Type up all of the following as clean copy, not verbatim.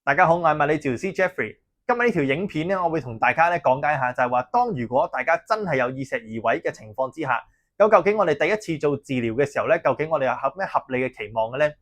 大家好，我係物理治療師 Jeffrey。今日呢條影片咧，我會同大家咧講解下，就係話當如果大家真係有耳石移位嘅情況之下，咁究竟我哋第一次做治療嘅時候咧，究竟我哋有咩合理嘅期望嘅咧？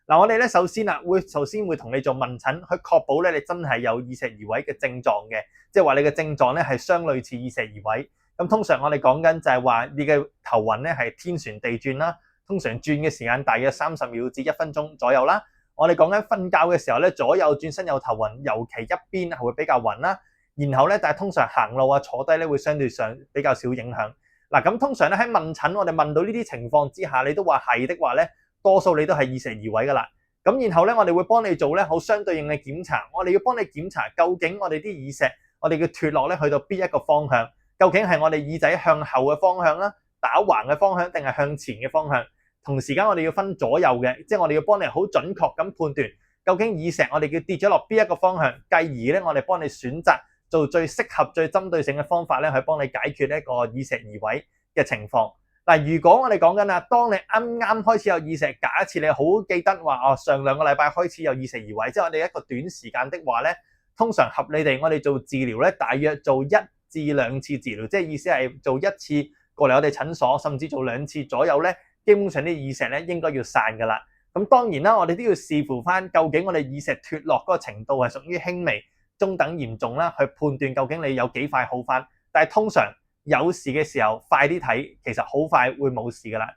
嗱，我哋咧首先會同你做問診，去確保咧你真係有耳石移位嘅症狀嘅，即係話你嘅症狀咧係相類似耳石移位。咁通常我哋講緊就係話你嘅頭暈咧係天旋地轉啦，通常轉嘅時間大約30秒至1分鐘左右啦。我哋講緊瞓覺嘅時候咧，左右轉身有頭暈，尤其一邊係會比較暈啦。然後咧，但係通常行路啊、坐低咧會相對上比較少影響。嗱，咁通常咧喺問診，我哋問到呢啲情況之下，你都話係的話咧，多數你都係耳石移位噶啦。咁然後咧，我哋會幫你做咧好相對應嘅檢查。我哋要幫你檢查究竟我哋啲耳石，我哋嘅脫落咧去到邊一個方向？究竟係我哋耳仔向後嘅方向啦、打橫嘅方向，定係向前嘅方向？同時間我哋要分左右嘅，即係我哋要幫你好準確咁判斷究竟耳石我哋叫跌咗落邊一個方向，繼而咧我哋幫你選擇做最適合、最針對性嘅方法咧，去幫你解決呢一個耳石移位嘅情況。嗱，如果我哋講緊啊，當你啱啱開始有耳石，假設你好記得話上2個禮拜開始有耳石移位，即係我哋一個短時間的話咧，通常合理地我哋做治療咧，大約做1至2次治療，即係意思係做1次過嚟我哋診所，甚至做2次左右咧。基本上啲耳石咧應該要散噶啦。咁當然啦，我哋都要視乎翻究竟我哋耳石脫落嗰個程度係屬於輕微、中等、嚴重啦，去判斷究竟你有幾快好翻。但係通常有事嘅時候快啲睇，其實好快會冇事噶啦。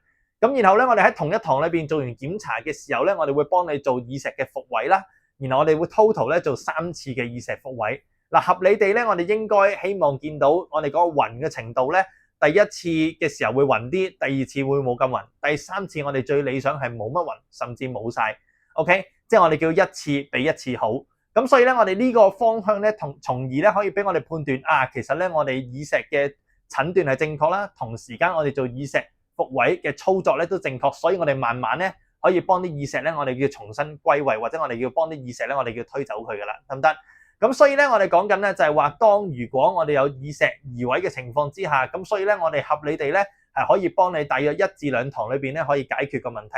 咁然後咧，我哋喺同一堂裏邊做完檢查嘅時候咧，我哋會幫你做耳石嘅復位啦。然後我哋會 total 咧做3次嘅耳石復位。嗱，合理地咧，我哋應該希望見到我哋嗰個暈嘅程度咧。第一次嘅時候會暈啲，第二次會冇咁暈，第三次我哋最理想係冇乜暈，甚至冇晒。OK， 即係我哋叫一次比一次好。咁所以咧，我哋呢個方向咧，從而咧可以俾我哋判斷啊，其實咧我哋耳石嘅診斷係正確啦，同時間我哋做耳石復位嘅操作咧都正確，所以我哋慢慢咧可以幫啲耳石咧，我哋叫重新歸位，或者我哋要幫啲耳石咧，我哋叫推走佢噶啦，得唔得？咁所以咧，我哋講緊咧就係話，當如果我哋有耳石移位嘅情況之下，咁所以咧，我哋合理地咧係可以幫你大約1至2堂裏邊咧可以解決個問題。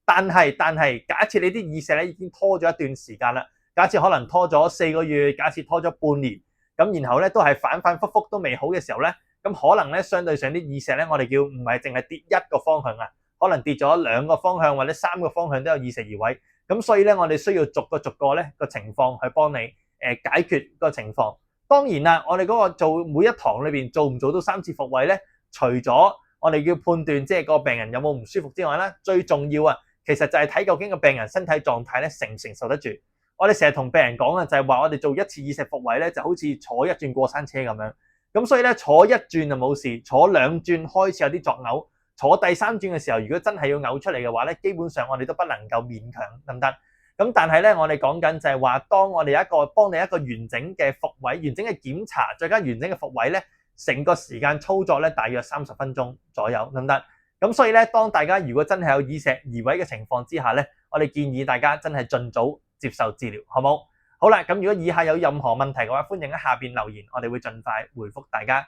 但係假設你啲耳石咧已經拖咗一段時間啦，假設可能拖咗4個月，假設拖咗半年，咁然後咧都係反反覆覆都未好嘅時候咧，咁可能咧相對上啲耳石咧，我哋叫唔係淨係跌一個方向啊，可能跌咗2個方向或者3個方向都有耳石移位。咁所以咧，我哋需要逐個咧個情況去幫你解決個情況。當然啦，我哋嗰個做每一堂裏邊做唔做到3次復位咧，除咗我哋要判斷即係個病人有冇唔舒服之外咧，最重要啊，其實就係睇究竟個病人身體狀態咧承唔承受得住。我哋成日同病人講啊，就係話我哋做1次耳石復位咧，就好似坐1轉過山車咁樣。咁所以咧，坐1轉就冇事，坐2轉開始有啲作嘔，坐第3轉嘅時候，如果真係要嘔出嚟嘅話咧，基本上我哋都不能夠勉強，得唔得？咁但係咧，我哋講緊就係話，當我哋幫你一個完整嘅復位、完整嘅檢查，再加完整嘅復位咧，成個時間操作咧，大約30分鐘左右，得唔得？咁所以咧，當大家如果真係有耳石移位嘅情況之下咧，我哋建議大家真係盡早接受治療，好冇？好啦，咁如果以下有任何問題嘅話，歡迎喺下邊留言，我哋會盡快回覆大家。